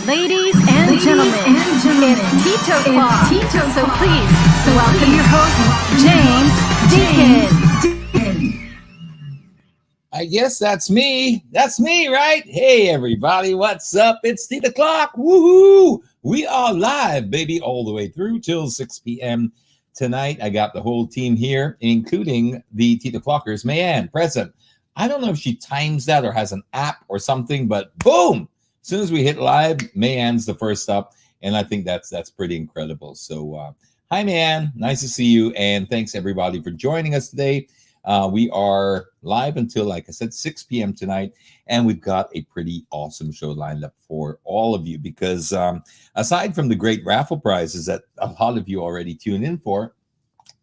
Ladies and gentlemen, it's TitoClock. So please welcome your host, James Deacon. I guess that's me. That's me, right? Hey, everybody, what's up? It's TitoClock. Woohoo! We are live, baby, all the way through till 6 p.m. tonight. I got the whole team here, including the TitoClockers. Mayanne, present. I don't know if she times that or has an app or something, but boom! As soon as we hit live, Mayanne's the first up, and I think that's pretty incredible. So, hi, Mayanne. Nice to see you, and thanks, everybody, for joining us today. We are live until, like I said, 6 p.m. tonight, and we've got a pretty awesome show lined up for all of you because aside from the great raffle prizes that a lot of you already tuned in for,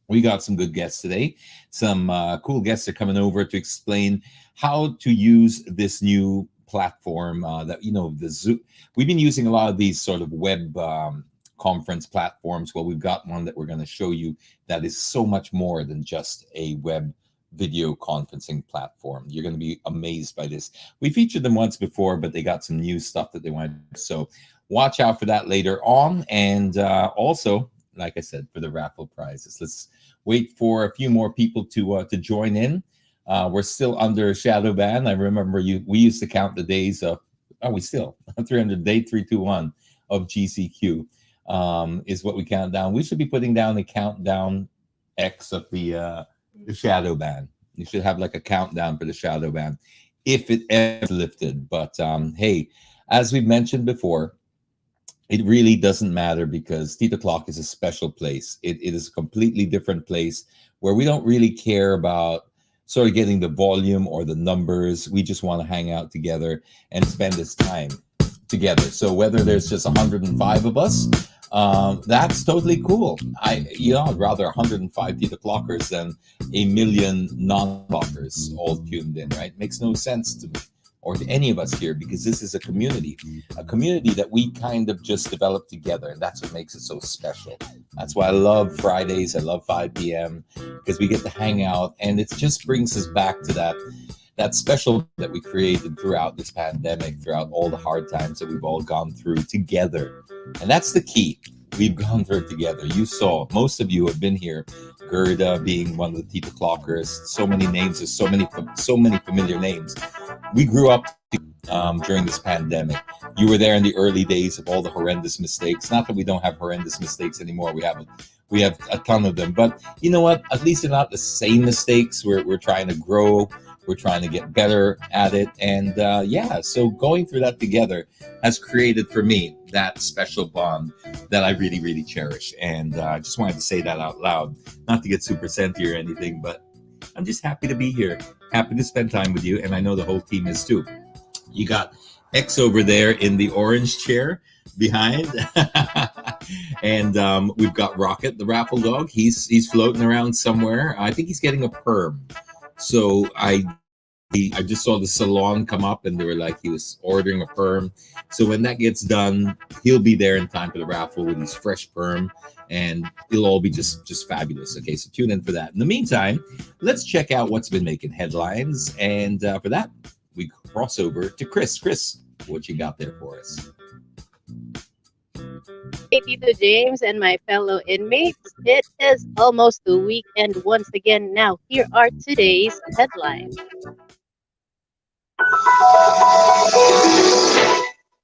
we got some good guests today. Some cool guests are coming over to explain how to use this new platform that, you know, the Zoom. We've been using a lot of these sort of web conference platforms. Well, we've got one that we're going to show you that is so much more than just a web video conferencing platform. You're going to be amazed by this. We featured them once before, but they got some new stuff that they want. So watch out for that later on. And also, like I said, for the raffle prizes, let's wait for a few more people to join in. We're still under shadow ban. I remember we used to count the days of, we still 300 day 321 of GCQ is what we count down. We should be putting down a countdown X of the shadow ban. You should have like a countdown for the shadow ban if it ever lifted. But hey, as we've mentioned before, it really doesn't matter because TitoClock is a special place. It is a completely different place where we don't really care about sort of getting the volume or the numbers. We just want to hang out together and spend this time together. So whether there's just 105 of us, that's totally cool. I'd rather 105 TitoClockers than a million non-clockers all tuned in, right? Makes no sense to me or to any of us here because this is a community that we kind of just developed together. And that's what makes it so special. That's why I love Fridays. I love 5 p.m. because we get to hang out and it just brings us back to that special that we created throughout this pandemic, throughout all the hard times that we've all gone through together. And that's the key. We've gone through it together. You saw, most of you have been here. Gerda being one of the TitoClockers. So many names. There's so many familiar names. We grew up during this pandemic. You were there in the early days of all the horrendous mistakes. Not that we don't have horrendous mistakes anymore. We have a ton of them. But you know what? At least they're not the same mistakes. We're trying to grow. We're trying to get better at it. And so going through that together has created for me that special bond that I really, really cherish. And I just wanted to say that out loud, not to get super senti or anything, but I'm just happy to be here, happy to spend time with you. And I know the whole team is too. You got X over there in the orange chair behind. And we've got Rocket, the raffle dog. He's floating around somewhere. I think he's getting a perm. So I just saw the salon come up and they were like he was ordering a perm. So when that gets done, he'll be there in time for the raffle with his fresh perm and it'll all be just fabulous. Okay, so tune in for that. In the meantime, let's check out what's been making headlines. And for that, we cross over to Chris. Chris, what you got there for us? Hey, Tito James and my fellow inmates. It is almost the weekend once again. Now, here are today's headlines.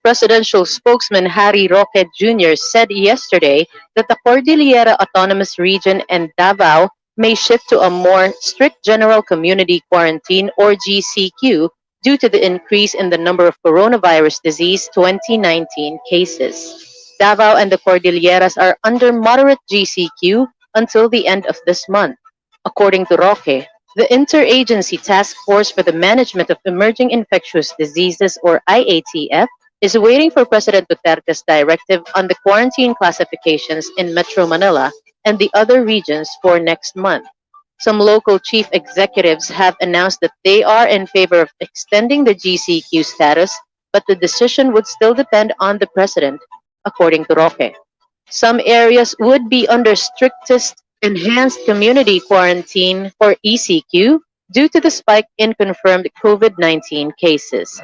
Presidential spokesman Harry Roque Jr. said yesterday that the Cordillera Autonomous Region and Davao may shift to a more strict general community quarantine or GCQ due to the increase in the number of coronavirus disease 2019 cases. Davao and the Cordilleras are under moderate GCQ until the end of this month. According to Roque, the Interagency Task Force for the Management of Emerging Infectious Diseases, or IATF, is waiting for President Duterte's directive on the quarantine classifications in Metro Manila and the other regions for next month. Some local chief executives have announced that they are in favor of extending the GCQ status, but the decision would still depend on the president, according to Roque. Some areas would be under strictest enhanced community quarantine or ECQ due to the spike in confirmed COVID-19 cases.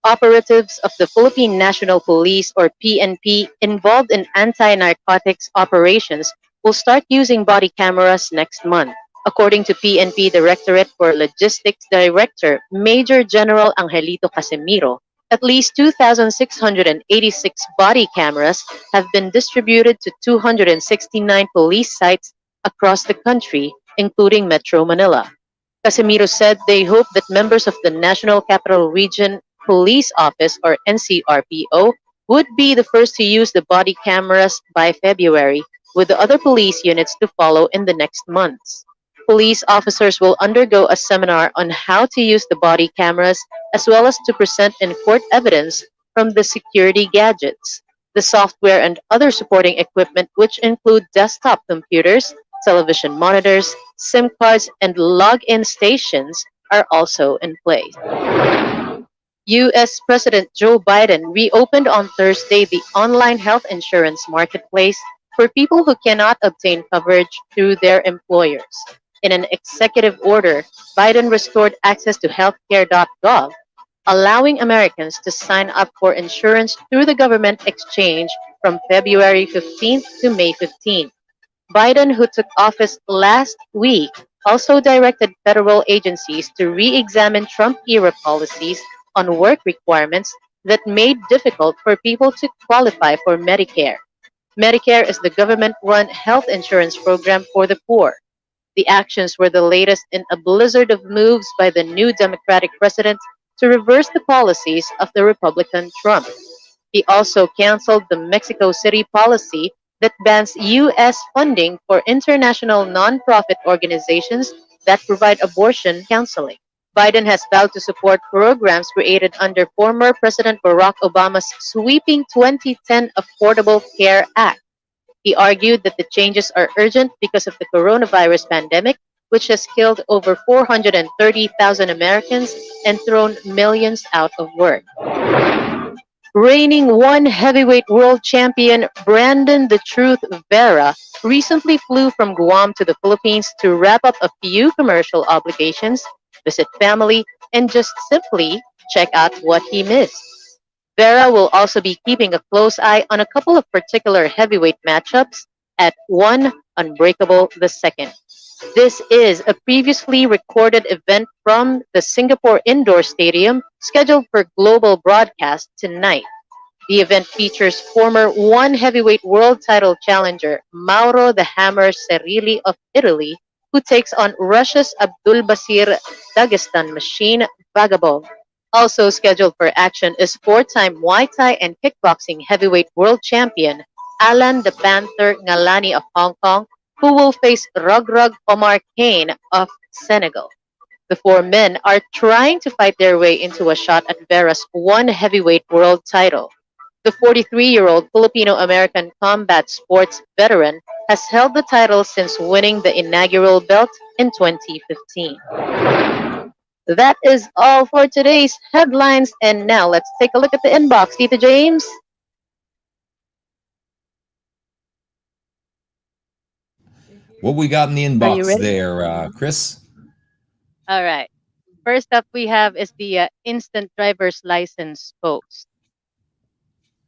operatives of the Philippine National Police or PNP involved in anti-narcotics operations will start using body cameras next month. According to PNP Directorate for Logistics Director Major General Angelito Casimiro, at least 2,686 body cameras have been distributed to 269 police sites across the country, including Metro Manila. Casimiro said they hope that members of the National Capital Region Police Office or NCRPO would be the first to use the body cameras by February, with the other police units to follow in the next months. Police officers will undergo a seminar on how to use the body cameras as well as to present in court evidence from the security gadgets. The software and other supporting equipment, which include desktop computers, television monitors, SIM cards, and login stations, are also in place. U.S. President Joe Biden reopened on Thursday the online health insurance marketplace for people who cannot obtain coverage through their employers. In an executive order, Biden restored access to healthcare.gov, allowing Americans to sign up for insurance through the government exchange from February 15th to May 15th. Biden, who took office last week, also directed federal agencies to re examine Trump era policies on work requirements that made difficult for people to qualify for Medicare. Medicare is the government run health insurance program for the poor. The actions were the latest in a blizzard of moves by the new Democratic president to reverse the policies of the Republican Trump. He also canceled the Mexico City policy that bans U.S. funding for international nonprofit organizations that provide abortion counseling. Biden has vowed to support programs created under former President Barack Obama's sweeping 2010 Affordable Care Act. He argued that the changes are urgent because of the coronavirus pandemic, which has killed over 430,000 Americans and thrown millions out of work. Reigning one heavyweight world champion Brandon the Truth Vera recently flew from Guam to the Philippines to wrap up a few commercial obligations, visit family, and just simply check out what he missed. Vera will also be keeping a close eye on a couple of particular heavyweight matchups at One Unbreakable the Second. This is a previously recorded event from the Singapore Indoor Stadium scheduled for global broadcast tonight. The event features former one heavyweight world title challenger Mauro the Hammer Cerilli of Italy, who takes on Russia's Abdulbasir Dagestan machine Vagabond. Also scheduled for action is four-time Muay Thai and kickboxing heavyweight world champion Alan the Panther Ngalani of Hong Kong, who will face Rugrug Omar Kane of Senegal. The four men are trying to fight their way into a shot at Vera's one heavyweight world title. The 43-year-old Filipino-American combat sports veteran has held the title since winning the inaugural belt in 2015. That is all for today's headlines, and now let's take a look at the inbox. Tita James? What we got in the Are you inbox ready? there, Chris? All right. First up we have is the instant driver's license post.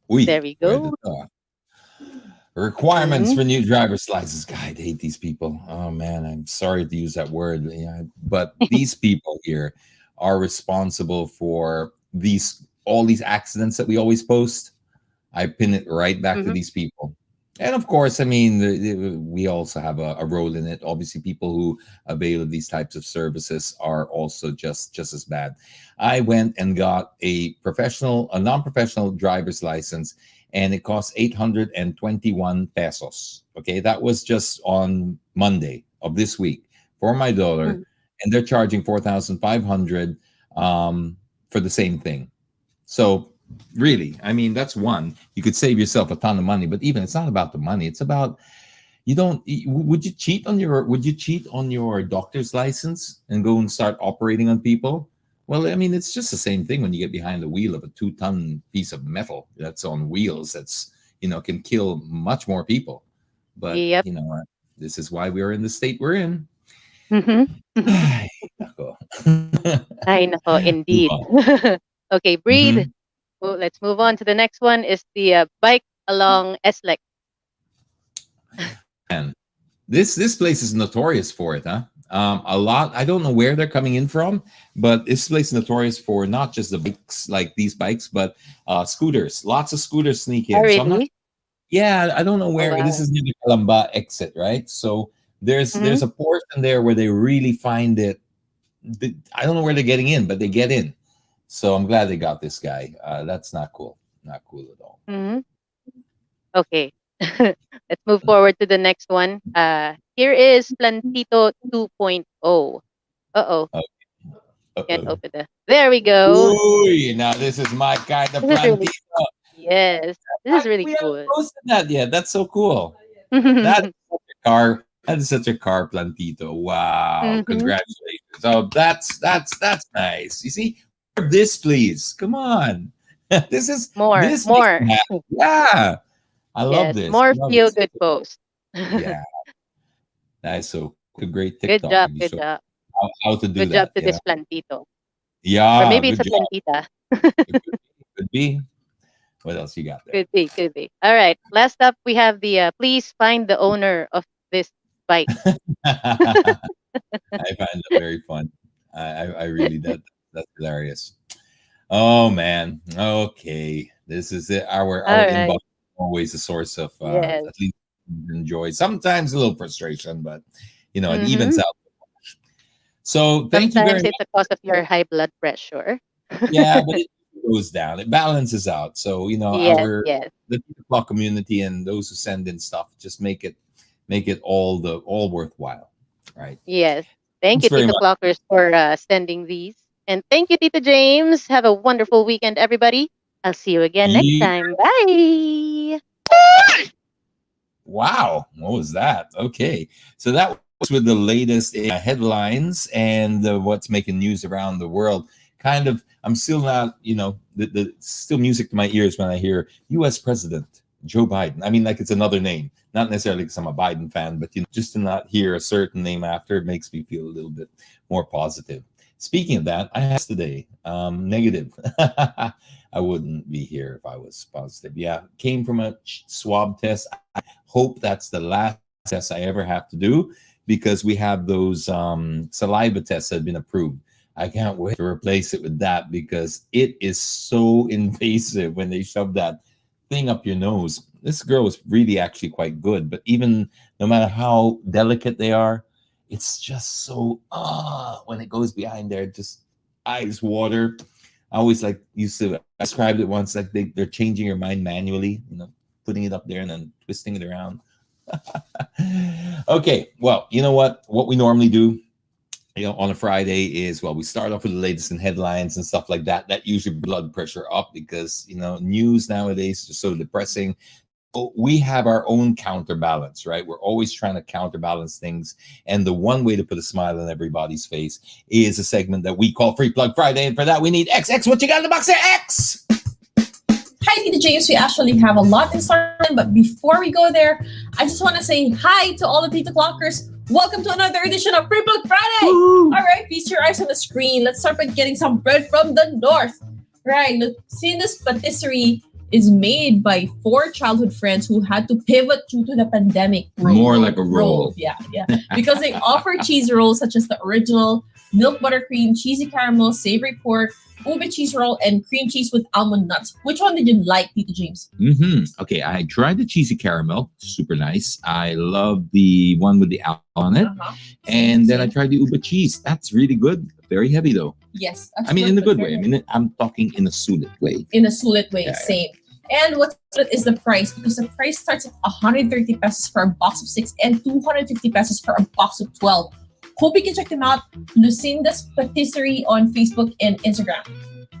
Oui, There we where the go. requirements Mhm. for new driver's license. God, I hate these people. Oh man, I'm sorry to use that word. Yeah, but these people here are responsible for these all these accidents that we always post. I pin it right back to Mhm. these people. And of course, I mean, we also have a role in it. Obviously, people who avail of these types of services are also just as bad. I went and got a non-professional driver's license, and it cost 821 pesos. Okay, that was just on Monday of this week for my daughter, Mhm. and they're charging 4,500 for the same thing. So really, I mean, that's one. You could save yourself a ton of money, but even it's not about the money. It's about you don't. Would you cheat on your doctor's license and go and start operating on people? Well, I mean, it's just the same thing when you get behind the wheel of a 2-ton piece of metal that's on wheels. That's can kill much more people. But Yep. this is why we're in the state we're in. Mhm. Ay, nako. Ay, nako, Move indeed. on. Okay, breathe. Mm-hmm. Oh, let's move on to the next one. Is the bike along SLEC. And this place is notorious for it, huh? A lot. I don't know where they're coming in from, but this place is notorious for not just the bikes like these bikes, but scooters. Lots of scooters sneak Oh, in. So I'm not. really? Yeah, I don't know Oh, where. This wow. is near the Calamba exit, right? So Mm-hmm. there's a portion there where they really find it. I don't know where they're getting in, but they get in. So I'm glad they got this guy. That's not cool. Not cool at all. Mm-hmm. Okay. Let's move forward to the next one. Here is Plantito 2.0. Uh-oh. Uh Can't oh. open the. There we go. Ooh, now this is my kind of This is really, plantito. yes. This is really We haven't cool. posted that yet. That's so cool. That's such a car. That is such a car plantito. Wow. Mm-hmm. Congratulations. Oh, that's nice. You see, this please. Come on. More, This makes more. me happy. Yeah. I love Yes, this. more I love feel this. good post. Yeah. That is so a great Good TikTok job, if you good show job. how to do Good job that. to Yeah. this plantito. Or Yeah, maybe it's good a job. plantita. It could be. What else you got there? Could be, could be. All right. Last up, we have the please find the owner of this bike. I find that very fun. I really that's hilarious. Oh man. Okay. This is it. Our All inbox right. is always a source of Yes. at least enjoy. Sometimes a little frustration, but it evens Mm-hmm. out. So thank you very Sometimes it's much. a cause of your high blood pressure. Yeah, but it goes down. It balances out. So Yes, our yes, the TikTok community and those who send in stuff just make it all worthwhile. Right. yes. Thank Thanks you, very Tito much. Clockers, for sending these. And thank you, Tito James. Have a wonderful weekend, everybody. I'll see you again next time. Bye. Wow, what was that? Okay, so that was with the latest headlines and what's making news around the world. Kind of, I'm still not, the still music to my ears when I hear U.S. President Joe Biden. I mean, like it's another name, not necessarily because I'm a Biden fan, but just to not hear a certain name after it makes me feel a little bit more positive. Speaking of that, I had today negative. I wouldn't be here if I was positive. Yeah, came from a swab test. Hope that's the last test I ever have to do because we have those saliva tests that have been approved. I can't wait to replace it with that because it is so invasive when they shove that thing up your nose. This girl is really actually quite good, but even no matter how delicate they are, it's just so when it goes behind there, just eyes water. I always like used to I described it once like they're changing your mind manually, putting it up there and then twisting it around. Okay, well, you know what we normally do on a Friday is, well, we start off with the latest in headlines and stuff like that. That usually blood pressure up because news nowadays is so depressing. But we have our own counterbalance, right? We're always trying to counterbalance things, and the one way to put a smile on everybody's face is a segment that we call Free Plug Friday, and for that we need X. What you got in the box there, X? Hi, Tito James. We actually have a lot in store, but before we go there, I just want to say hi to all the TitoClockers. Welcome to another edition of Free Plug Friday. All right, feast your eyes on the screen. Let's start by getting some bread from the north. Right, look, see, this patisserie is made by 4 childhood friends who had to pivot due to the pandemic. More like a roll. Yeah. Because they offer cheese rolls such as the original, milk buttercream, cheesy caramel, savory pork, ube cheese roll, and cream cheese with almond nuts. Which one did you like, Tito James? Okay, I tried the cheesy caramel, super nice. I love the one with the almond on it, and then I tried the ube cheese. That's really good. Very heavy though. Yes. I mean, in a good way. I mean, I'm talking in a sulit way. In a sulit way, Yeah. same. And what's good is the price, because the price starts at 130 pesos for a box of 6 and 250 pesos for a box of 12. Hope you can check them out. Lucinda's Patisserie on Facebook and Instagram.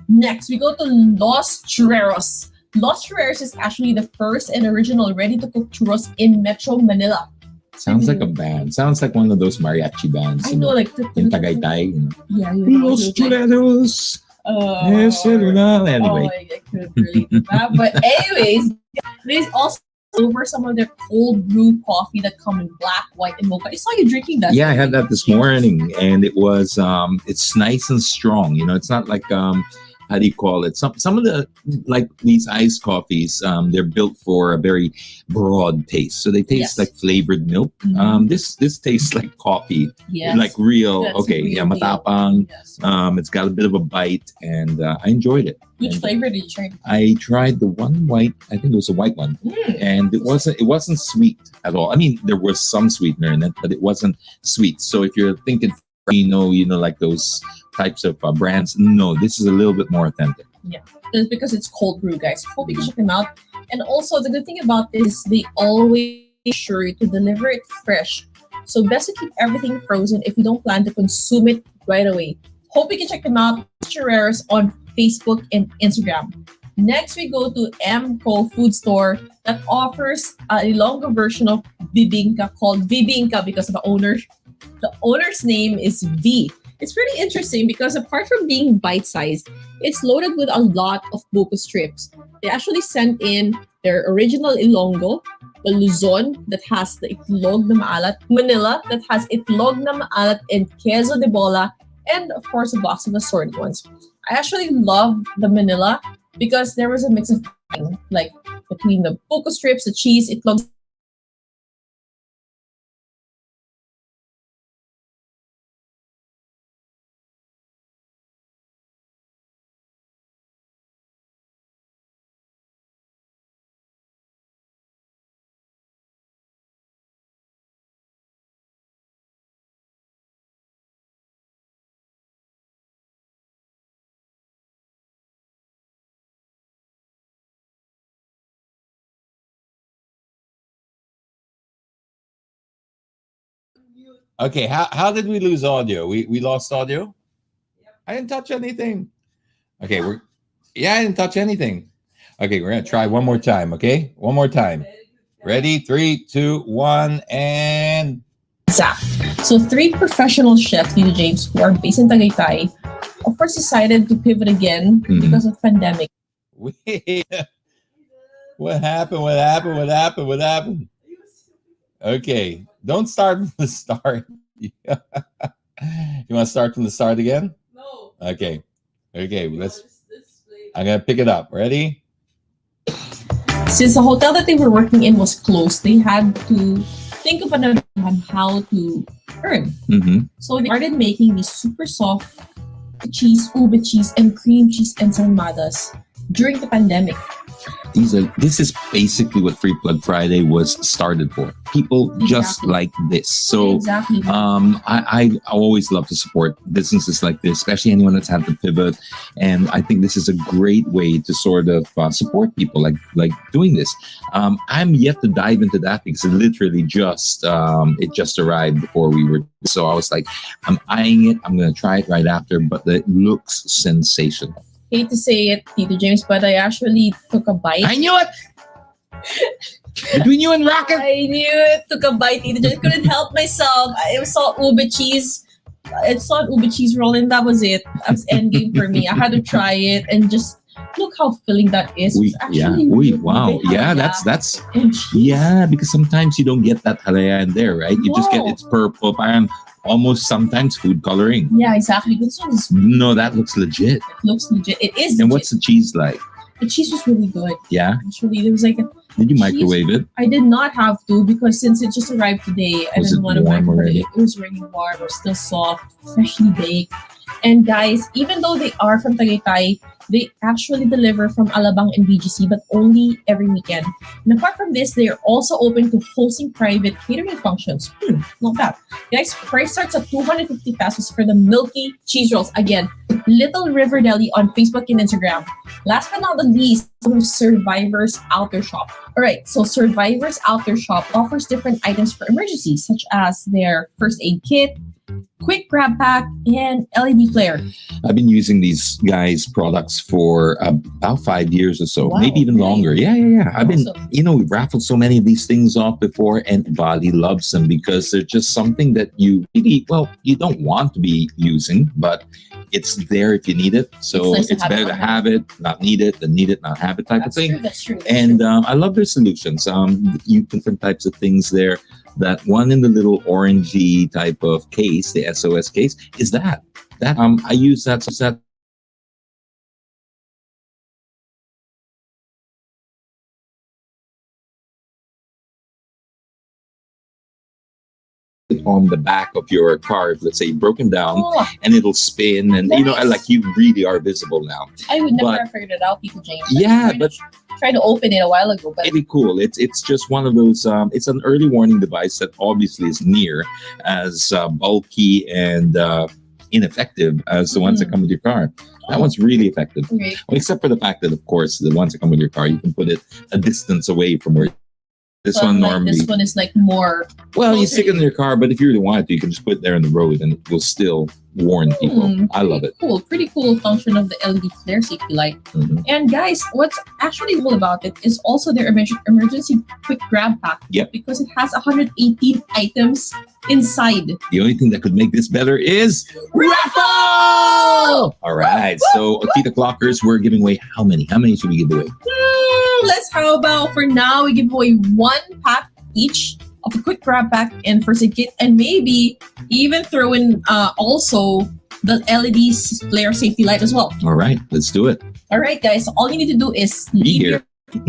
Next, we go to Los Churreros. Los Churreros is actually the first and original ready-to-cook churros in Metro Manila. Sounds like a band. Sounds like one of those mariachi bands. I know, like in Tagaytay. Yeah, Los Churreros. Anyway. I couldn't relate to that. But anyways, there's also over some of their cold brew coffee that come in black, white, and mocha. I saw you drinking that. Yeah, I had that this morning, and it was it's nice and strong. It's not like how do you call it? Some of the, like these iced coffees, they're built for a very broad taste, so they taste Yes. like flavored milk. Mhm. This tastes like coffee, Yes. like real. That's Okay, real yeah, deal. matapang. Yes. It's got a bit of a bite, and I enjoyed it. Which And flavor did you try? I tried the one white. I think it was a white one, and it wasn't sweet at all. I mean, there was some sweetener in it, but it wasn't sweet. So if you're thinking, like those types of brands, no, this is a little bit more authentic. It's because it's cold brew, guys. Hope you can check them out. And also, the good thing about this is they always make sure to deliver it fresh. So best to keep everything frozen if you don't plan to consume it right away. Hope you can check them out. Churreros on Facebook and Instagram. Next, we go to MCO Food Store that offers a longer version of bibingka called Bibingka because of the owner. The owner's name is V. It's pretty interesting because apart from being bite-sized, it's loaded with a lot of buko strips. They actually sent in their original Ilonggo, the Luzon that has the itlog na maalat, Manila that has itlog na maalat and queso de bola, and of course a box of assorted ones. I actually love the Manila because there was a mix of like between the buko strips, the cheese, itlog. Okay, how did we lose audio? We lost audio. I didn't touch anything. Okay, I didn't touch anything. Okay, we're gonna try one more time. Okay, one more time. Ready? 3, 2, 1, and Exact. So three professional chefs, Tito James, who are based in Tagaytay, of course decided to pivot again Mhm. because of pandemic. wait. What happened? What happened? What happened? What happened? Okay, don't start from the start. You want to start from the start again? No. Okay. Okay, I'm gonna pick it up. Ready? Since the hotel that they were working in was closed, they had to think of another on how to earn. Mm-hmm. So they started making these super soft cheese, ube cheese, and cream cheese ensarmadas during the pandemic. This is basically what Free Plug Friday was started for. People just Exactly. like this. So Exactly. I always love to support businesses like this, especially anyone that's had to pivot. And I think this is a great way to sort of support people like doing this. I'm yet to dive into that because it just arrived before we were. So I was like, I'm eyeing it. I'm going to try it right after, but it looks sensational. Hate to say it, Tito James, but I actually took a bite. I knew it. Between you and Rocket. I knew it. Took a bite. Tito James couldn't help myself. I saw ube cheese. I saw an ube cheese roll, and that was it. That was endgame for me. I had to try it and just look how filling that is. It's Wow. Yeah, that's and cheese. yeah, because sometimes you don't get that halaya in there, right? You just get No. it's purple, parang almost sometimes food coloring. Yeah, exactly. This one is, No, that looks legit. it looks legit. It is legit. And what's the cheese like? The cheese was really good. Yeah. Actually, there was like Did you Cheese? microwave it? I did not have to because since it just arrived today, I Was didn't it want to warm microwave already? it. It was already warm. It was still soft, freshly baked. And guys, even though they are from Tagaytay, they actually deliver from Alabang and BGC, but only every weekend. And apart from this, they are also open to hosting private catering functions. Not bad. Guys, price starts at 250 pesos for the milky cheese rolls. Again, Little River Deli on Facebook and Instagram. Last but not the least, Survivor's Outer Shop. All right, so Survivor's Outer Shop offers different items for emergencies, such as their first aid kit, quick grab pack, and LED flare. I've been using these guys' products for about 5 years or so, Wow, maybe even really? longer. Yeah. I've been, Awesome. we've raffled so many of these things off before, and Bali loves them because they're just something that you really, you don't want to be using, but it's there if you need it. So It's nice to it's have better it to on have it, not need it, than need it, not have it type That's of thing. true. That's true. That's And true. I love their solutions. You different types of things there. That one in the little orangey type of case, the SOS case, is that I use that on the back of your car. If, let's say, broken down, Oh, and it'll spin, and nice. like you really are visible now. I would never But- have figured it out, people, James. Yeah, but Tried to open it a while ago, but pretty cool. It's just one of those. It's an early warning device that obviously is near as bulky and ineffective as the ones that come with your car. That one's really effective. great. Well, except for the fact that, of course, the ones that come with your car, you can put it a distance away from where. This But, one like, normally. this one is like more. Well, you closer stick it to in your car, but if you really want to, you can just put it there in the road and it will still warn people. I love it. Cool, pretty cool function of the LED flare safety light. Mhm. And guys, what's actually cool about it is also their emergency quick grab pack. Yep. Because it has 118 items inside. The only thing that could make this better is Raffle! all right. So, TitoClockers, we're giving away how many? How many should we give away? How about for now we give away one pack each of a quick grab pack and first aid kit, and maybe even throw in also the LED flare safety light as well. All right, let's do it. All right, guys. So all you need to do is Be here.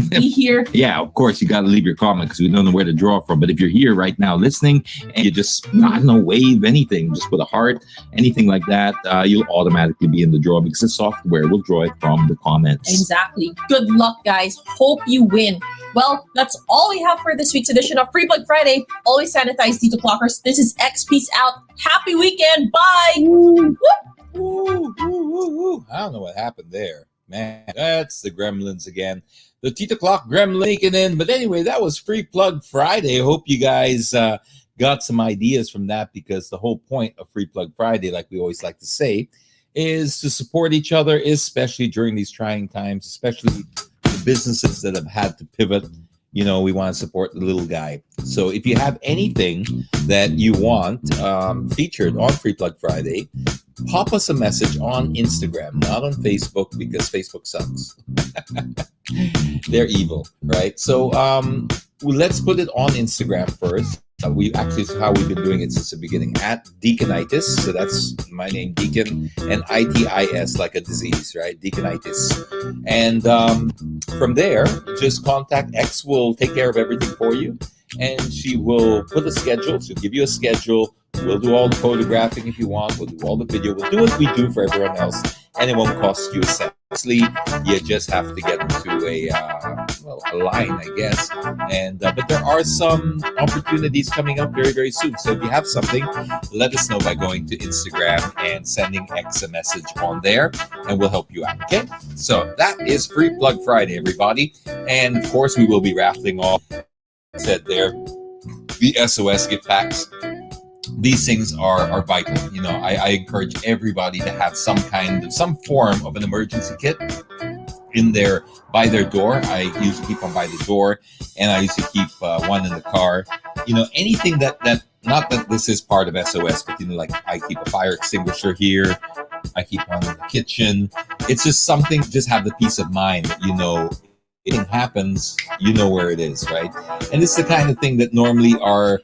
be here. Yeah, of course, you got to leave your comment because we don't know where to draw from. But if you're here right now listening and you just, I don't know, wave anything, just with a heart, anything like that, you'll automatically be in the draw because the software will draw it from the comments. Exactly. Good luck, guys. Hope you win. Well, that's all we have for this week's edition of Free Plug Friday. Always sanitize, TitoClockers. This is X. Peace out. Happy weekend. Bye. Ooh, ooh, ooh, ooh. I don't know what happened there. Man, that's the gremlins again. The TitoClock gremlin in. But anyway, that was Free Plug Friday. I hope you guys got some ideas from that, because the whole point of Free Plug Friday, like we always like to say, is to support each other, especially during these trying times, especially the businesses that have had to pivot. You know, we want to support the little guy. So if you have anything that you want featured on Free Plug Friday, pop us a message on Instagram, not on Facebook, because Facebook sucks. They're evil, right? So let's put it on Instagram first. We actually, is how we've been doing it since the beginning, at Deaconitis. So that's my name, Deacon, and ITIS, like a disease, right? Deaconitis. And from there, just contact X. Will take care of everything for you, and she will put a schedule. She'll give you a schedule. We'll do all the photographing if you want. We'll do all the video. We'll do what we do for everyone else, and it won't cost you a cent. You just have to get into a line, I guess. And but there are some opportunities coming up very, very soon. So if you have something, let us know by going to Instagram and sending X a message on there, and we'll help you out. Okay? So that is Free Plug Friday, everybody. And of course, we will be raffling off, said there, the SOS gift packs. These things are vital. You know, I encourage everybody to have some form of an emergency kit in there by their door. I usually keep one by the door, and I usually keep one in the car. You know, anything that not that this is part of SOS, but you know, like I keep a fire extinguisher here. I keep one in the kitchen. It's just something. Just have the peace of mind that you know, if anything happens, you know where it is, right? And this is the kind of thing that normally are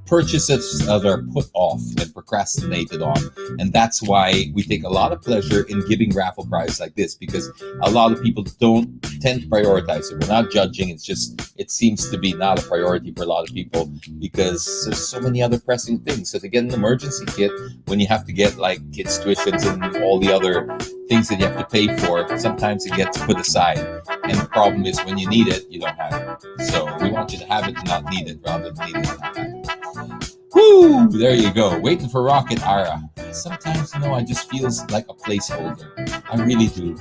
purchases that are put off and procrastinated on, and that's why we take a lot of pleasure in giving raffle prizes like this, because a lot of people don't tend to prioritize it. We're not judging, it's just it seems to be not a priority for a lot of people because there's so many other pressing things. So to get an emergency kit when you have to get like kids' tuitions and all the other things that you have to pay for, sometimes it gets put aside, and the problem is when you need it, you don't have it. So we want you to have it and not need it, rather than need it and not have it. Woo! There you go. Waiting for Rocket Ara. Sometimes, you know, I just feels like a placeholder. I really do.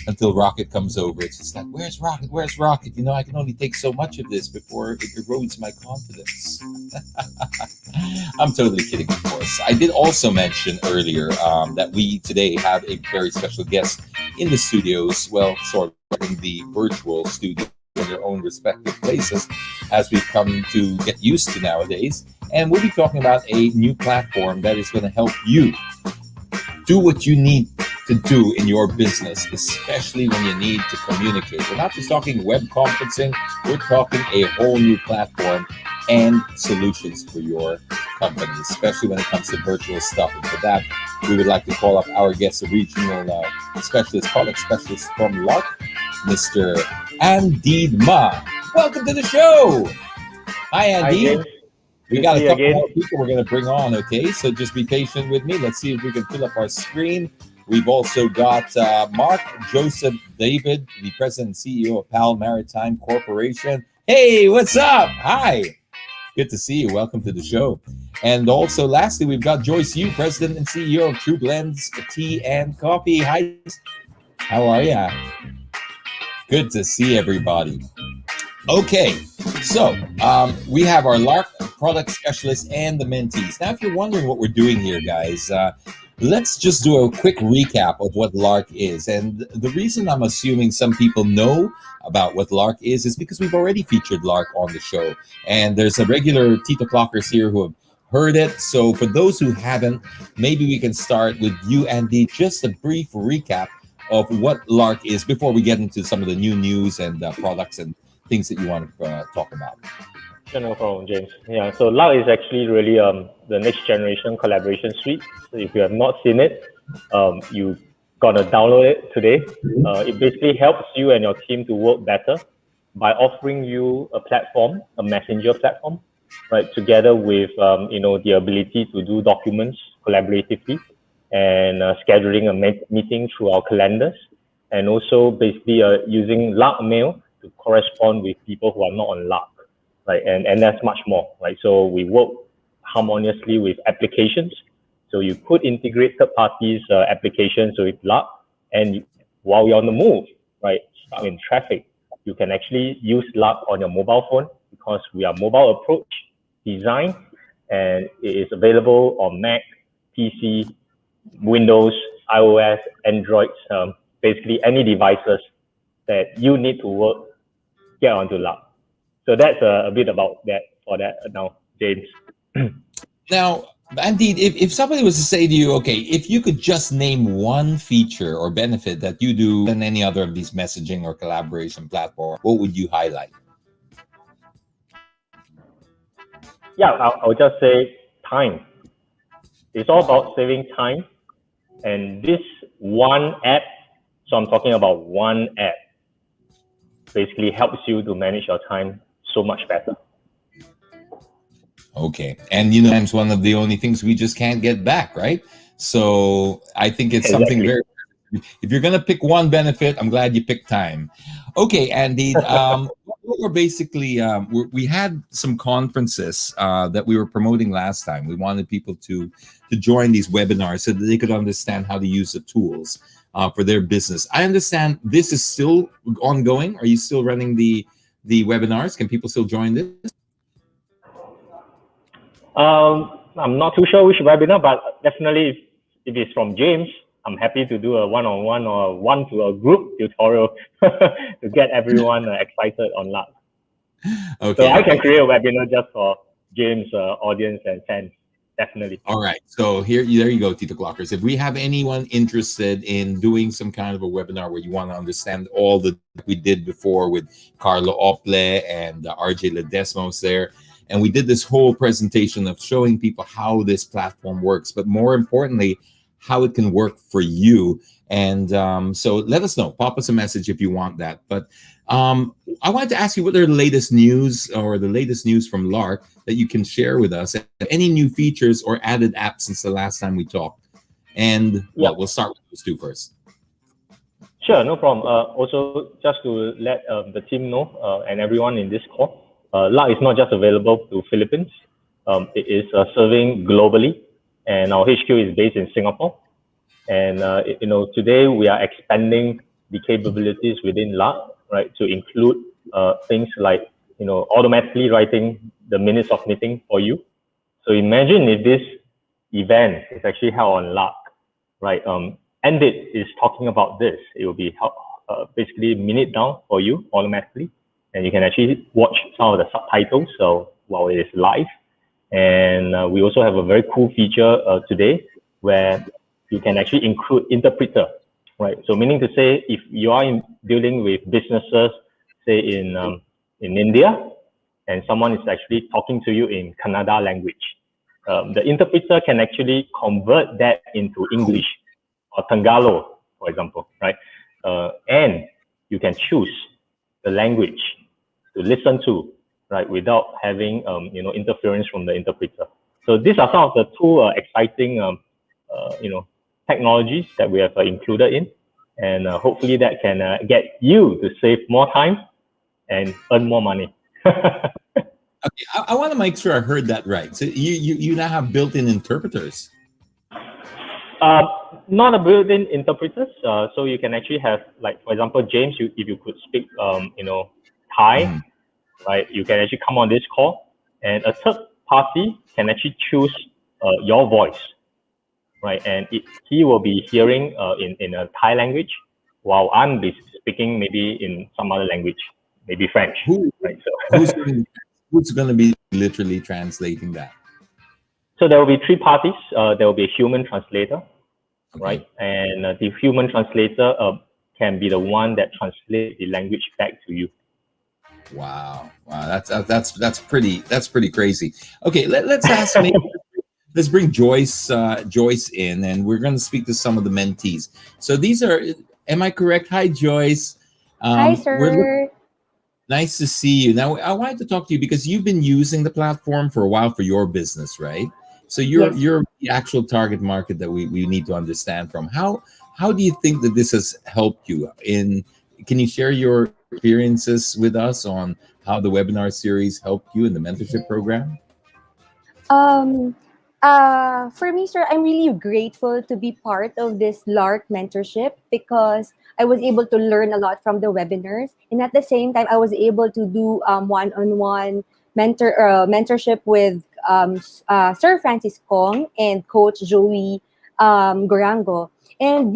Until Rocket comes over, it's just like, where's Rocket? Where's Rocket? You know, I can only take so much of this before it erodes my confidence. I'm totally kidding, of course. I did also mention earlier that we today have a very special guest in the studios. Well, sort of in the virtual studio, in their own respective places, as we've come to get used to nowadays. And we'll be talking about a new platform that is going to help you do what you need to do in your business, especially when you need to communicate. We're not just talking web conferencing, we're talking a whole new platform and solutions for your company, especially when it comes to virtual stuff. And for that, we would like to call up our guest, a regional specialist, product specialist from Lark, Mr. Andy Ma. Welcome to the show. Hi, Andy. We Good got to a see you couple again. more people we're going to bring on, okay? So just be patient with me. Let's see if we can fill up our screen. We've also got Mark Joseph David, the president and CEO of PAL Maritime Corporation. Hey, what's up? Hi. Good to see you. Welcome to the show. And also, lastly, we've got Joyce Yu, president and CEO of True Blends Tea and Coffee. Hi, how are ya? Good to see everybody. Okay, so we have our LARC product specialist and the mentees. Now, if you're wondering what we're doing here, guys, let's just do a quick recap of what LARC is. And the reason I'm assuming some people know about what LARC is because we've already featured LARC on the show. And there's a regular TitoClockers here who have heard it. So for those who haven't, maybe we can start with you, Andy, just a brief recap of what LARC is before we get into some of the new news and products and things that you want to talk about. Sure, no problem, James. Yeah, so LARC is actually really the next generation collaboration suite. So if you have not seen it, you gotta download it today. It basically helps you and your team to work better by offering you a platform, a messenger platform, right? Together with the ability to do documents collaboratively and scheduling a meeting through our calendars, and also basically using LARC Mail to correspond with people who are not on LARC, right? And that's much more, right? So we work harmoniously with applications. So you could integrate third parties' applications with LARC, and while you're on the move, right, stuck in traffic, you can actually use LARC on your mobile phone because we are mobile approach design, and it is available on Mac, PC, Windows, iOS, Android, basically any devices that you need to work, get onto LARC. So that's a bit about that for that now, James. Now, Andy, if somebody was to say to you, okay, if you could just name one feature or benefit that you do than any other of these messaging or collaboration platform, what would you highlight? Yeah, I'll just say time. It's all about saving time. And this one app, so I'm talking about one app, basically helps you to manage your time so much better. Okay. And time's one of the only things we just can't get back, right? So I think it's something very, if you're going to pick one benefit, I'm glad you picked time. Okay, Andy, we're basically, we had some conferences that we were promoting last time. We wanted people to join these webinars so that they could understand how to use the tools for their business. I understand this is still ongoing. Are you still running the webinars? Can people still join this? I'm not too sure which webinar, but definitely if it's from James, I'm happy to do a one-on-one or one-to-a-group tutorial to get everyone excited on LARC. Okay. So I can create a webinar just for James' audience and fans, definitely. All right. So there you go, TitoClockers. If we have anyone interested in doing some kind of a webinar where you want to understand all that we did before with Carlo Ople and RJ Ledesmos there, and we did this whole presentation of showing people how this platform works, but more importantly, how it can work for you. And so let us know. Pop us a message if you want that. But I wanted to ask you what are the latest news or the latest news from LARC that you can share with us. Any new features or added apps since the last time we talked? And well, we'll start with those two first. Sure, no problem. Also, just to let the team know and everyone in this call, LARC is not just available to Philippines. It is serving globally, and our HQ is based in Singapore. And today we are expanding the capabilities within LARC, right, to include things like automatically writing the minutes of meeting for you. So imagine if this event is actually held on LARC, right? Endit is talking about this. It will be basically minute down for you automatically. And you can actually watch some of the subtitles while it is live. And we also have a very cool feature today where you can actually include interpreter, right? So meaning to say, if you are dealing with businesses, say in India, and someone is actually talking to you in Kannada language, the interpreter can actually convert that into English or Tagalog, for example, right? And you can choose the language to listen to right, without having interference from the interpreter. So these are some of the two exciting technologies that we have included in, and hopefully that can get you to save more time and earn more money. Okay, I want to make sure I heard that right. So you now have built-in interpreters. Uh, Not a built-in interpreters. So you can actually have, like, for example, James, if you could speak, Thai, Mhm. right? You can actually come on this call, and a third party can actually choose your voice, right? And he will be hearing in a Thai language, while I'm be speaking maybe in some other language, maybe French, Who right? who's So, going who's going to be literally translating that? so there will be three parties. There will be a human translator, Okay. right? And the human translator can be the one that translates the language back to you. Wow. That's pretty crazy. Okay, let's ask maybe let's bring Joyce in, and we're going to speak to some of the mentees. So these are, am I correct? Hi, Joyce. Hi, We're sir. nice to see you. Now, I wanted to talk to you because you've been using the platform for a while for your business, right? So Yes. you're the actual target market that we need to understand from. How do you think that this has helped you in? Can you share your experiences with us on how the webinar series helped you in the mentorship program? Um, for me, sir, I'm really grateful to be part of this LARC mentorship because I was able to learn a lot from the webinars, and at the same time, I was able to do one-on-one mentorship with Sir Francis Kong and Coach Joey Gorango. And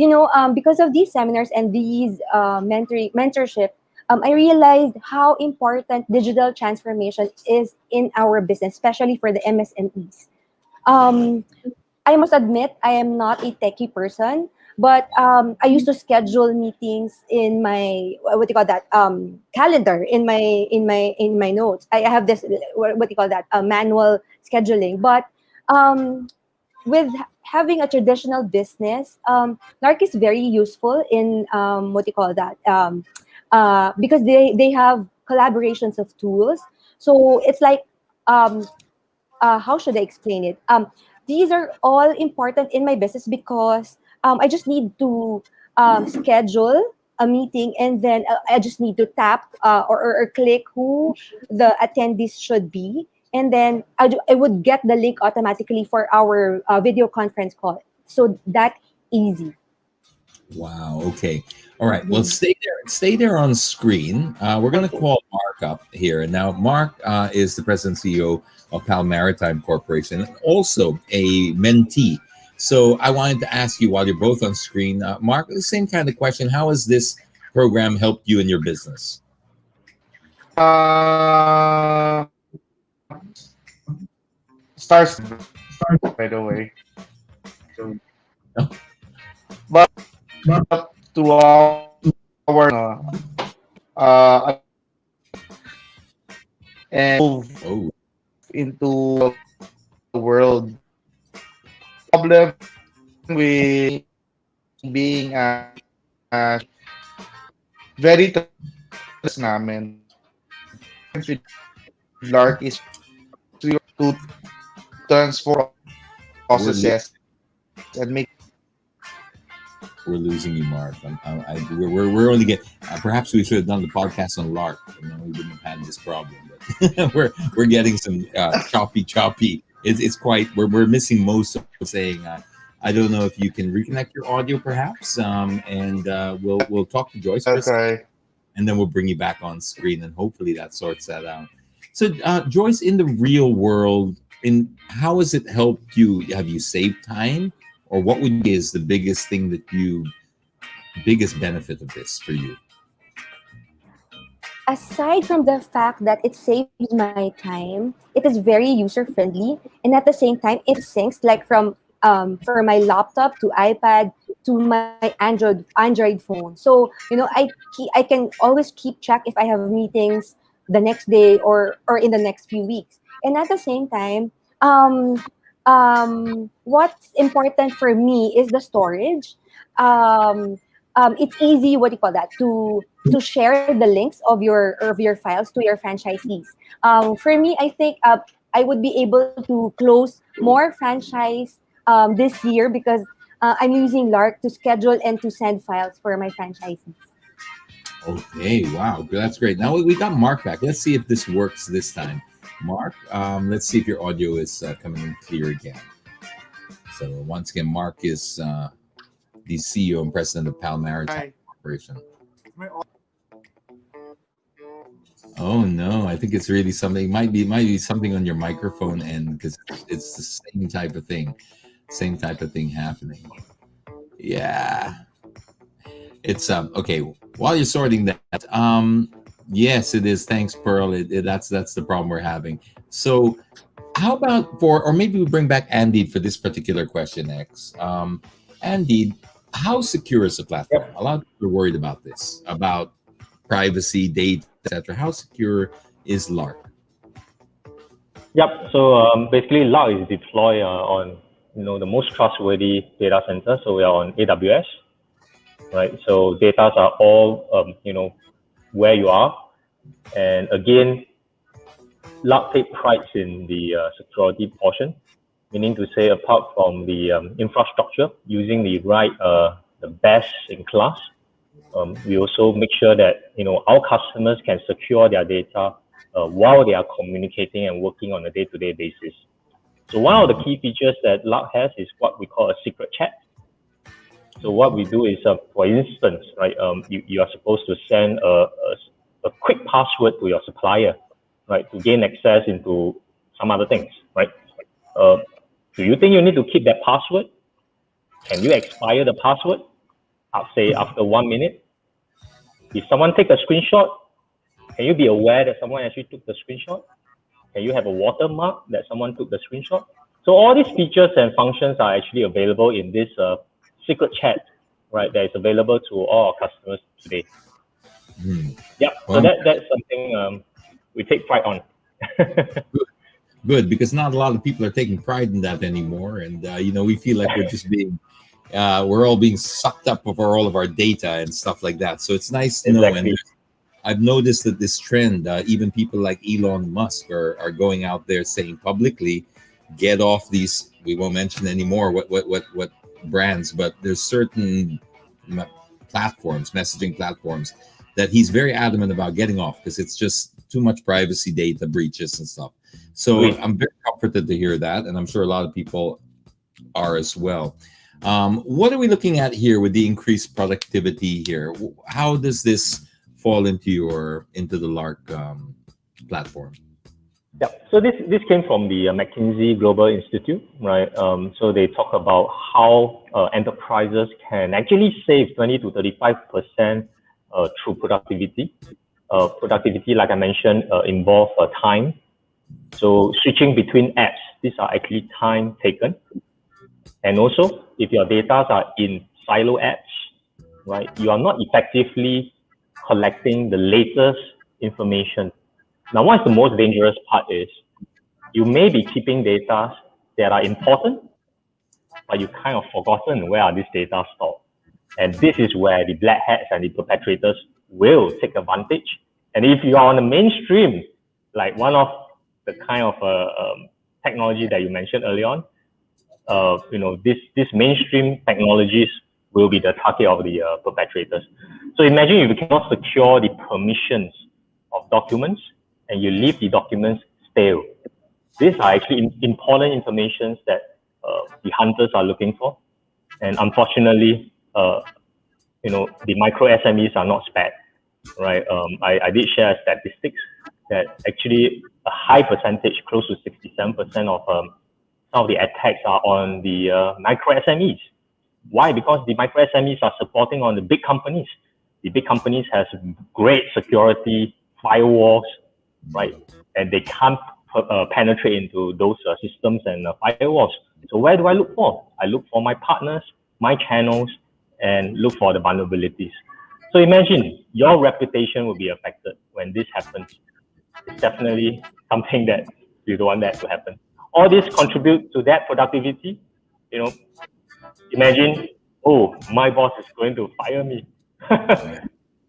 because of these seminars and these mentorship, I realized how important digital transformation is in our business, especially for the MSMEs. Um, I must admit, I am not a techie person, but I used to schedule meetings in my what do you call that calendar in my notes. I have this what do you call that manual scheduling, but um, with having a traditional business, Lark is very useful in what do you call that because they have collaborations of tools. So it's like how should I explain it? These are all important in my business because I just need to schedule a meeting, and then I just need to tap or click who the attendees should be, and then I would get the link automatically for our video conference call. So that easy. Wow. Okay. All right. Well, Mhm. stay there. Stay there on screen. We're going to Okay. call Mark up here. Now, Mark is the president and CEO of Pal Maritime Corporation, and also a mentee. So I wanted to ask you while you're both on screen, Mark, the same kind of question. How has this program helped you in your business? Uh, stars, by the way. Oh, But to our and move oh, into the world. Problem with being very namin with Lark is we to transform we're lo- processes and make we're losing you, Mark. We're only getting. Perhaps we should have done the podcast on Lark, and then we wouldn't have had this problem. But we're getting some choppy. It's quite. We're missing most of saying. I don't know if you can reconnect your audio, perhaps, and we'll talk to Joyce for a second, okay. and then we'll bring you back on screen, and hopefully that sorts that out. So, Joyce, in the real world, in how has it helped you? Have you saved time, or what would you say is the biggest thing that you biggest benefit of this for you? Aside from the fact that it saves my time, it is very user friendly, and at the same time, it syncs like from my laptop to iPad to my Android phone. So I can always keep track if I have meetings the next day or in the next few weeks. And at the same time, what's important for me is the storage. It's easy. What do you call that? to share the links of your files to your franchisees. For me, I think I would be able to close more franchise this year because I'm using Lark to schedule and to send files for my franchisees. Okay, wow, that's great. Now we got Mark back. Let's see if this works this time. Mark, let's see if your audio is coming in clear again. So once again, Mark is the CEO and president of Pal Maritime Corporation. Oh no, I think it's really something. Might be something on your microphone end because it's the same type of thing happening. Yeah, it's okay. While you're sorting that, yes, it is. Thanks, Pearl. That's the problem we're having. So, how about or maybe we bring back Andy for this particular question, X. Andy, how secure is the platform? A lot of people are worried about this, about privacy, data, etc. How secure is Lark? Yep. So basically, Lark is deployed on the most trustworthy data center. So we are on AWS, right? So data are all where you are, and again, Lark take pride in the security portion, meaning to say apart from the infrastructure using the best in class, we also make sure that our customers can secure their data while they are communicating and working on a day-to-day basis. So one of the key features that Lark has is what we call a secret chat. So what we do is, for instance, right, you are supposed to send a quick password to your supplier, right, to gain access into some other things, right? Do you think you need to keep that password? Can you expire the password? I'll say after 1 minute. If someone take a screenshot, can you be aware that someone actually took the screenshot? Can you have a watermark that someone took the screenshot? So all these features and functions are actually available in this secret chat, right, that is available to all our customers today. Yeah, so that's something we take pride on. Good, because not a lot of people are taking pride in that anymore, and we feel like we're just being we're all being sucked up for all of our data and stuff like that. So it's nice to know. And I've noticed that this trend, even people like Elon Musk are going out there saying publicly, get off these. We won't mention anymore what brands, but there's certain platforms, messaging platforms, that he's very adamant about getting off because it's just too much privacy data breaches and stuff. So I'm very comforted to hear that, and I'm sure a lot of people are as well. What are we looking at here with the increased productivity here? How does this fall into the Lark platform? Yeah, so this came from the McKinsey Global Institute, right? So they talk about how enterprises can actually save 20 to 35% through productivity. Productivity, like I mentioned, involves time. So switching between apps, these are actually time taken. And also, if your data are in silo apps, right, you are not effectively collecting the latest information. Now, what's the most dangerous part is you may be keeping data that are important, but you kind of forgotten where are these data stored. And this is where the black hats and the perpetrators will take advantage. And if you are on the mainstream, like one of the kind of technology that you mentioned early on, this mainstream technologies will be the target of the perpetrators. So imagine if you cannot secure the permissions of documents and you leave the documents stale. These are actually important information that the hunters are looking for. And unfortunately, the micro SMEs are not spared, right? I did share statistics that actually a high percentage, close to 67% of some of the attacks are on the micro SMEs. Why? Because the micro SMEs are supporting on the big companies. The big companies has great security, firewalls, right? And they can't penetrate into those systems and firewalls. So where do I look for? I look for my partners, my channels, and look for the vulnerabilities. So imagine your reputation will be affected when this happens. It's definitely something that you don't want that to happen. All this contribute to that productivity. Imagine, oh, my boss is going to fire me.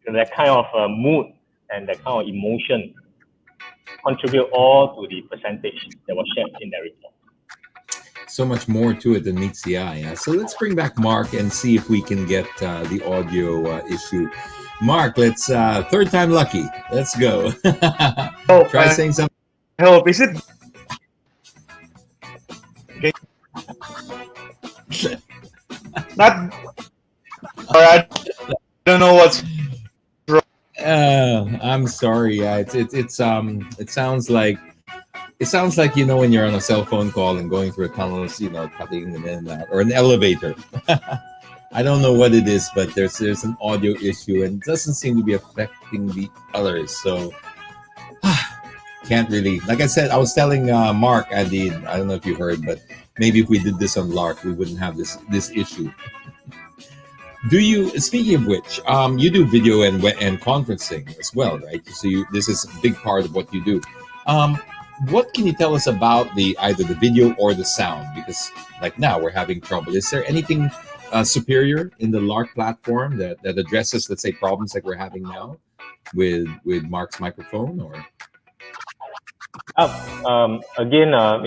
that kind of mood and that kind of emotion contribute all to the percentage that was shared in that report. So much more to it than meets the eye. So let's bring back Mark and see if we can get the audio issue. Mark, let's third time lucky. Let's go. Oh, Try saying something. I hope. Is it okay? Not. Or I don't know what's. I'm sorry. Yeah, it sounds like when you're on a cell phone call and going through a tunnel, cutting them in and out, or an elevator. I don't know what it is, but there's an audio issue and it doesn't seem to be affecting the others. So can't really. Like I said, I was telling Mark, Andy, I don't know if you heard, but maybe if we did this on Lark, we wouldn't have this issue. Do you? Speaking of which, you do video and conferencing as well, right? So this is a big part of what you do. What can you tell us about either the video or the sound? Because like now we're having trouble. Is there anything superior in the Lark platform that addresses, let's say, problems like we're having now with Mark's microphone? Or again, a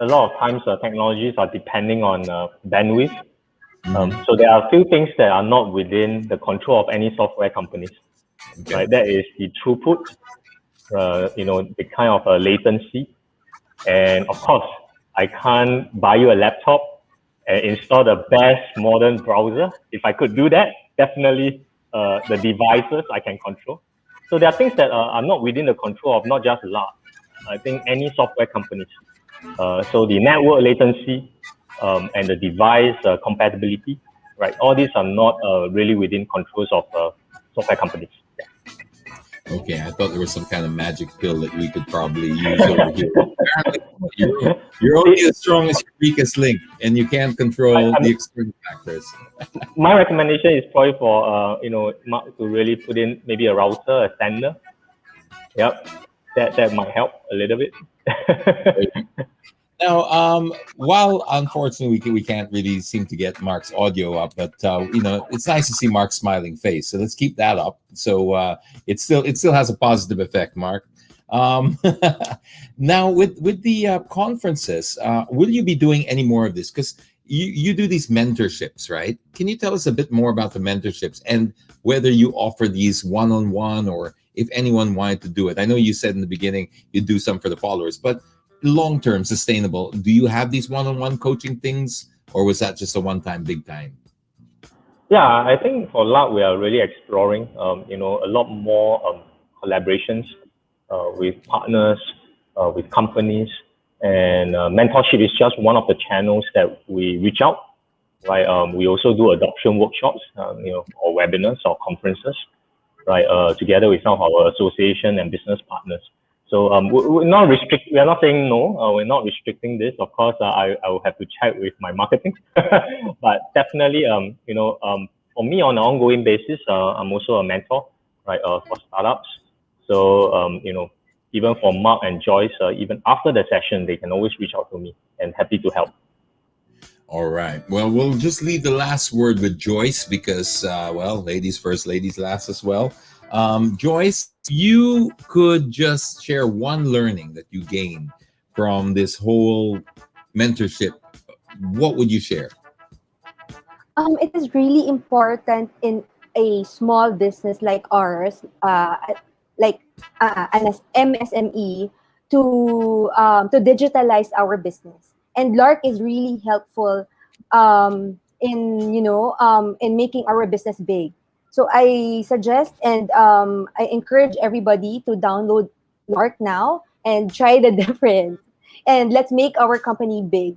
lot of times technologies are depending on bandwidth. So there are a few things that are not within the control of any software companies. Okay. Right? That is the throughput, the kind of latency. And of course, I can't buy you a laptop and install the best modern browser. If I could do that, definitely the devices I can control. So there are things that are not within the control of not just Lark. I think any software companies. So the network latency, and the device compatibility, right? All these are not really within controls of software companies. Yeah. Okay, I thought there was some kind of magic pill that we could probably use over here. You're only as strong as your weakest link, and you can't control the external factors. My recommendation is probably for Mark to really put in maybe a router, a sender. Yep, that might help a little bit. Now, while unfortunately we can't really seem to get Mark's audio up, but it's nice to see Mark's smiling face. So let's keep that up. So it still has a positive effect, Mark. Now with the conferences, will you be doing any more of this? Because you do these mentorships, right? Can you tell us a bit more about the mentorships and whether you offer these one-on-one or if anyone wanted to do it? I know you said in the beginning you do some for the followers, but long-term sustainable, do you have these one-on-one coaching things, or was that just a one-time big time? Yeah, I think for Lark we are really exploring a lot more collaborations with partners, with companies, and mentorship is just one of the channels that we reach out, right? We also do adoption workshops, or webinars or conferences, right? Together with some of our association and business partners. So we're not we are not saying no. We're not restricting this. Of course, I will have to check with my marketing. But definitely, for me on an ongoing basis, I'm also a mentor, right, for startups. So even for Mark and Joyce, even after the session, they can always reach out to me, and happy to help. All right. Well, we'll just leave the last word with Joyce because, ladies first, ladies last as well. Joyce, you could just share one learning that you gained from this whole mentorship. What would you share? It is really important in a small business like ours, an MSME, to digitalize our business. And Lark is really helpful in making our business big. So I suggest and I encourage everybody to download Lark now and try the difference. And let's make our company big.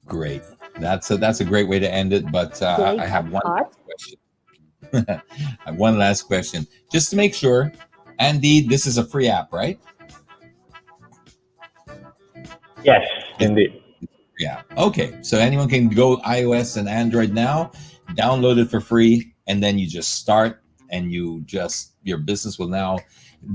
Great. That's a great way to end it. But I have one last question. I have one last question. Just to make sure, Andy, this is a free app, right? Yes, indeed. Yeah. Okay. So anyone can go iOS and Android now, download it for free, and then you just start, and your business will now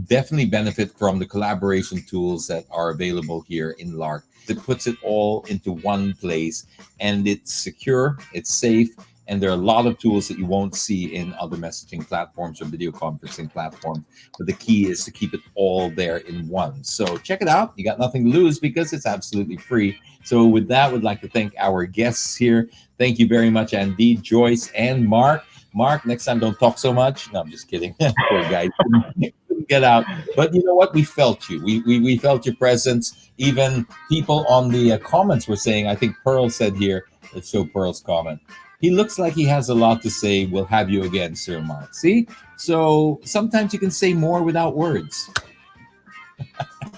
definitely benefit from the collaboration tools that are available here in Lark. It puts it all into one place, and it's secure, it's safe, And there are a lot of tools that you won't see in other messaging platforms or video conferencing platforms. But the key is to keep it all there in one. So check it out. You got nothing to lose because it's absolutely free. So with that, we'd like to thank our guests here. Thank you very much, Andy, Joyce, and Mark. Mark, next time don't talk so much. No, I'm just kidding. Poor guy. Couldn't get out. But you know what? We felt you. We felt your presence. Even people on the comments were saying, I think Pearl said here, let's show Pearl's comment. He looks like he has a lot to say. We'll have you again, Sir Mark. See? So sometimes you can say more without words.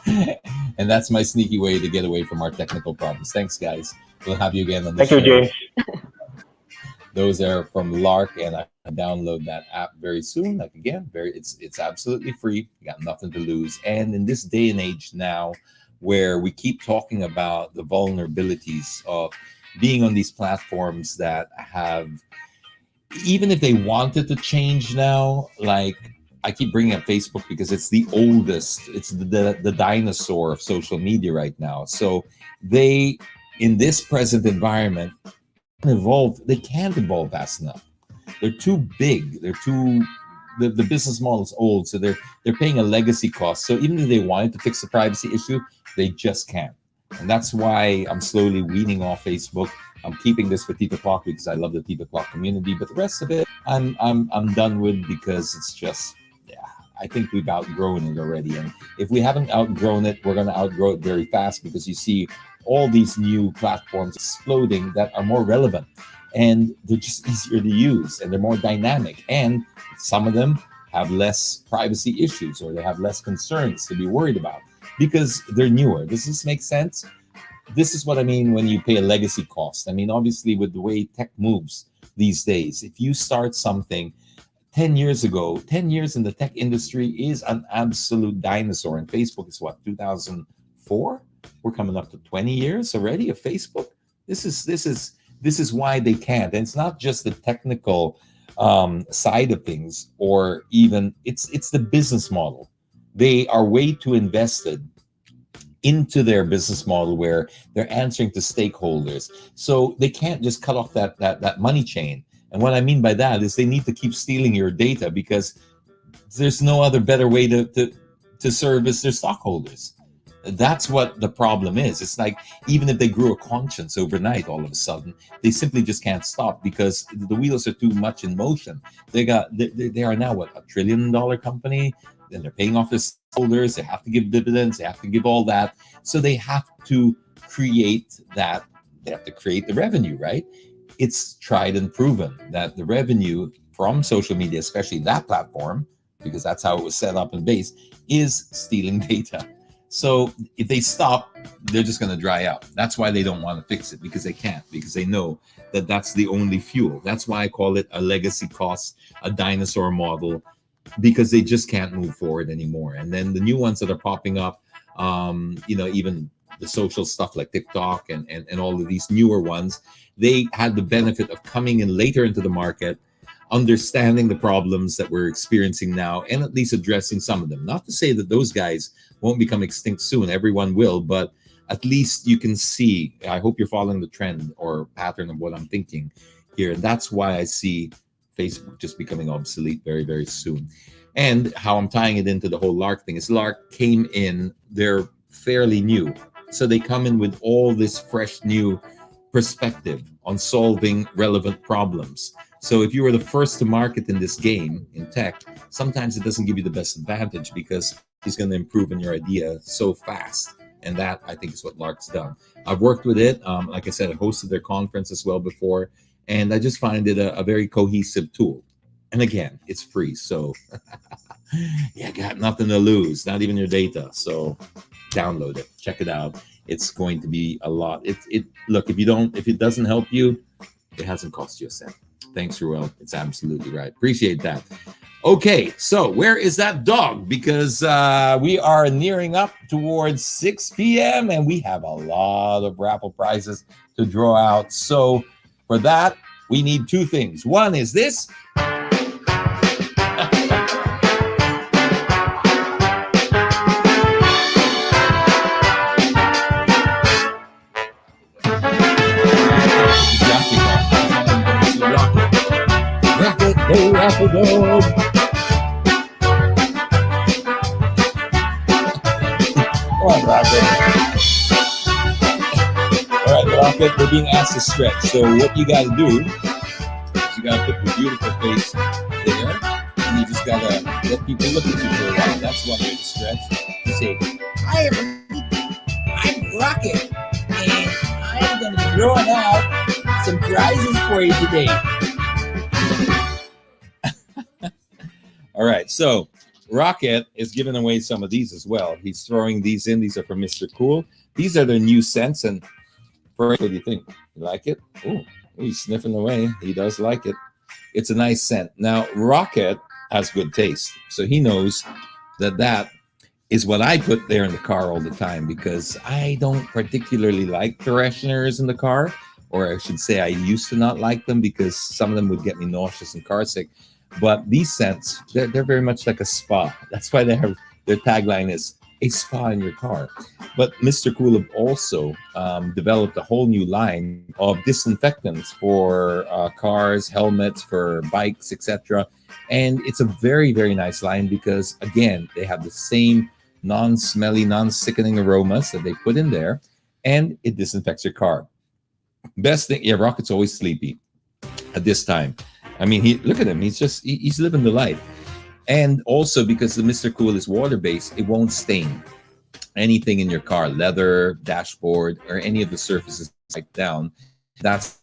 And that's my sneaky way to get away from our technical problems. Thanks, guys. We'll have you again on the show. Thank you, James. Those are from Lark, and I download that app very soon. Like again, it's absolutely free. You got nothing to lose. And in this day and age now, where we keep talking about the vulnerabilities of being on these platforms that have, even if they wanted to change now, like I keep bringing up Facebook because it's the oldest, it's the dinosaur of social media right now. So they, in this present environment, they can't evolve fast enough. They're too big. The business model is old, so they're paying a legacy cost. So even if they wanted to fix the privacy issue, they just can't. And that's why I'm slowly weaning off Facebook. I'm keeping this for TitoClock because I love the TitoClock community, but the rest of it I'm done with because it's just, yeah, I think we've outgrown it already. And if we haven't outgrown it, we're going to outgrow it very fast because you see all these new platforms exploding that are more relevant, and they're just easier to use, and they're more dynamic, and some of them have less privacy issues, or they have less concerns to be worried about because they're newer. Does this make sense? This is what I mean when you pay a legacy cost. I mean, obviously, with the way tech moves these days, if you start something 10 years ago, 10 years in the tech industry is an absolute dinosaur. And Facebook is what, 2004? We're coming up to 20 years already of Facebook. This is why they can't. And it's not just the technical side of things, or even it's the business model. They are way too invested into their business model where they're answering to stakeholders. So they can't just cut off that money chain. And what I mean by that is they need to keep stealing your data because there's no other better way to service their stockholders. That's what the problem is. It's like even if they grew a conscience overnight, all of a sudden they simply just can't stop because the wheels are too much in motion. They are now what, $1 trillion company, and they're paying off their holders. They have to give dividends. They have to give all that. So they have to create that. They have to create the revenue, right? It's tried and proven that the revenue from social media, especially that platform, because that's how it was set up and based, is stealing data. So if they stop, they're just going to dry up. That's why they don't want to fix it, because they can't, because they know that that's the only fuel. That's why I call it a legacy cost, a dinosaur model, because they just can't move forward anymore. And then the new ones that are popping up, even the social stuff like TikTok and all of these newer ones, they had the benefit of coming in later into the market, understanding the problems that we're experiencing now, and at least addressing some of them. Not to say that those guys won't become extinct soon, everyone will, but at least you can see, I hope you're following the trend or pattern of what I'm thinking here. And that's why I see Facebook just becoming obsolete very, very soon. And how I'm tying it into the whole Lark thing is Lark came in, they're fairly new. So they come in with all this fresh new perspective on solving relevant problems. So if you were the first to market in this game in tech, sometimes it doesn't give you the best advantage because it's going to improve on your idea so fast. And that, I think, is what Lark's done. I've worked with it. Like I said, I hosted their conference as well before. And I just find it a very cohesive tool. And again, it's free. So you got nothing to lose, not even your data. So download it, check it out. It's going to be a lot. Look, if it doesn't help you, it hasn't cost you a cent. Thanks, Ruel. It's absolutely right. Appreciate that. Okay, so where is that dog? Because we are nearing up towards 6 p.m. and we have a lot of raffle prizes to draw out. So for that, we need two things. One is this. Go Raffle Dog. Come on, Rocket. All right, Rocket, we're being asked to stretch. So what you got to do is you got to put your beautiful face there, and you just got to let people look at you for a while. That's one way to stretch. You say, "Hi, everybody. I'm Rocket, and I'm going to be throwing out some prizes for you today." All right, so Rocket is giving away some of these as well. He's throwing these in. These are from Mr. Cool. These are their new scents. And first, what do you think? You like it? Oh, he's sniffing away. He does like it. It's a nice scent. Now, Rocket has good taste. So he knows that is what I put there in the car all the time, because I don't particularly like fresheners in the car. Or I should say I used to not like them because some of them would get me nauseous and car sick. But these scents, they're very much like a spa. That's why they have their tagline is a spa in your car. But Mr. Cool have also developed a whole new line of disinfectants for cars, helmets, for bikes, etc. And it's a very, very nice line because, again, they have the same non-smelly, non-sickening aromas that they put in there, and it disinfects your car. Best thing, yeah, Rocket's always sleepy at this time. I mean, look at him. He's living the life. And also because the Mr. Cool is water-based, it won't stain anything in your car, leather, dashboard, or any of the surfaces like down. That's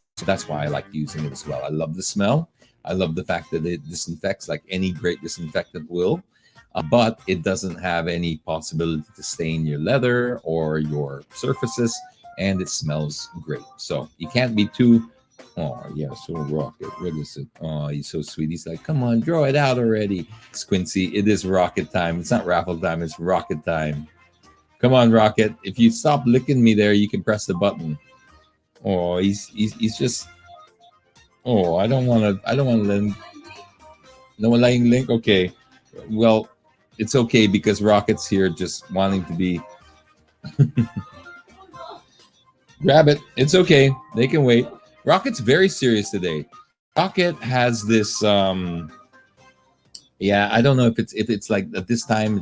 why I like using it as well. I love the smell. I love the fact that it disinfects like any great disinfectant will, but it doesn't have any possibility to stain your leather or your surfaces, and it smells great. So you can't be too... Oh, yeah, so Rocket. What is it? Oh, he's so sweet. He's like, come on, draw it out already. Squincy, it is Rocket time. It's not raffle time, it's Rocket time. Come on, Rocket. If you stop licking me there, you can press the button. Oh, he's just... Oh, I don't want to let him... No one letting Link? Okay. Well, it's okay because Rocket's here just wanting to be... Grab it. It's okay. They can wait. Rocket's very serious today. Rocket has this yeah, I don't know if it's like at this time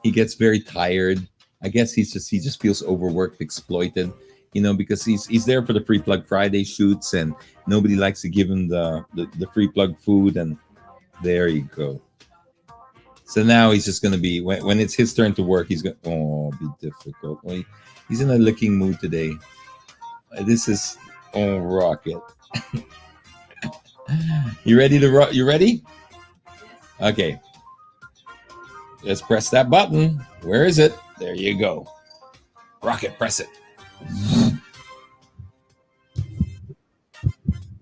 he gets very tired. I guess he just feels overworked, exploited, because he's there for the Free Plug Friday shoots, and nobody likes to give him the free plug food, and there you go. So now he's just gonna be when it's his turn to work, he's gonna be difficult. He's in a licking mood today. This is Rocket. You ready to you ready? Okay. Let's press that button. Where is it? There you go. Rocket, press it.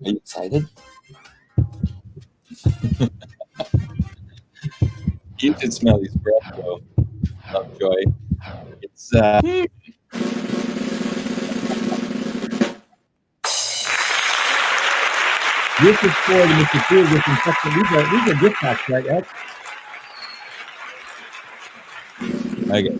Are you excited? You can smell his breath, though. Lovejoy. It's this is for the Mr. Cool disinfectant. These are gift packs, right, Ed? Okay.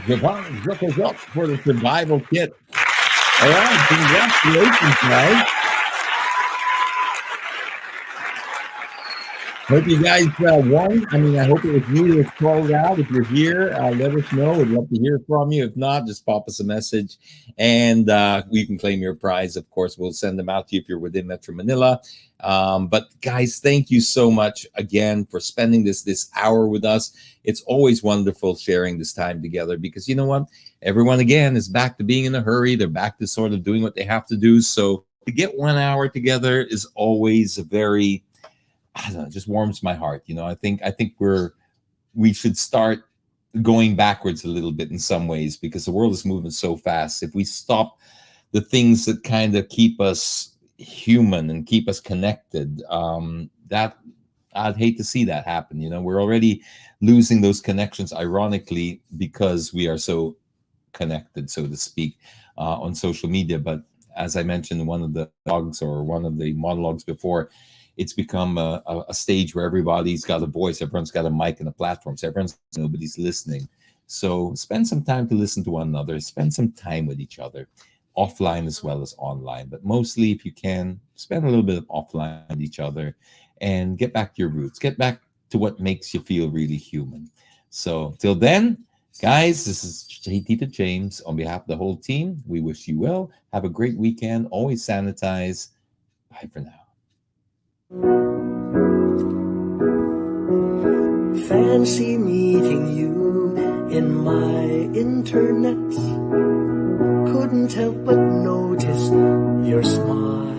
Japan is up for the survival kit. All right, congratulations, guys. Hope you guys won. I mean, I hope it was you that called out. If you're here, let us know. We'd love to hear from you. If not, just pop us a message, and you can claim your prize. Of course, we'll send them out to you if you're within Metro Manila. But guys, thank you so much again for spending this hour with us. It's always wonderful sharing this time together, because you know what? Everyone, again, is back to being in a hurry. They're back to sort of doing what they have to do. So to get 1 hour together is always a very... I don't know, it just warms my heart. I think we should start going backwards a little bit in some ways, because the world is moving so fast. If we stop the things that kind of keep us human and keep us connected, that I'd hate to see that happen. We're already losing those connections, ironically, because we are so connected, so to speak, on social media. But as I mentioned in one of the blogs or one of the monologues before, it's become a stage where everybody's got a voice, everyone's got a mic and a platform, so nobody's listening. So spend some time to listen to one another, spend some time with each other, offline as well as online. But mostly, if you can, spend a little bit of offline with each other and get back to your roots, get back to what makes you feel really human. So till then, guys, this is Tito James. On behalf of the whole team, we wish you well. Have a great weekend. Always sanitize. Bye for now. Fancy meeting you in my internet. Couldn't help but notice your smile,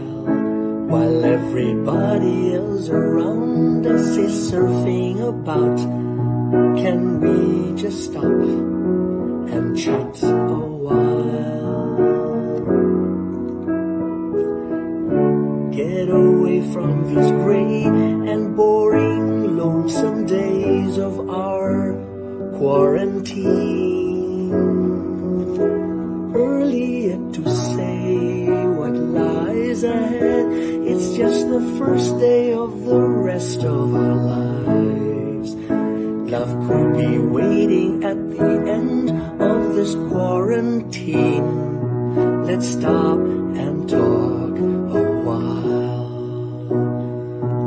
while everybody else around us is surfing about. Can we just stop and chat a while? Get away from these gray and boring, lonesome days of our quarantine. Early yet to say what lies ahead. It's just the first day of the rest of our lives. Love could be waiting at the end of this quarantine. Let's stop and talk a while.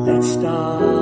Let's stop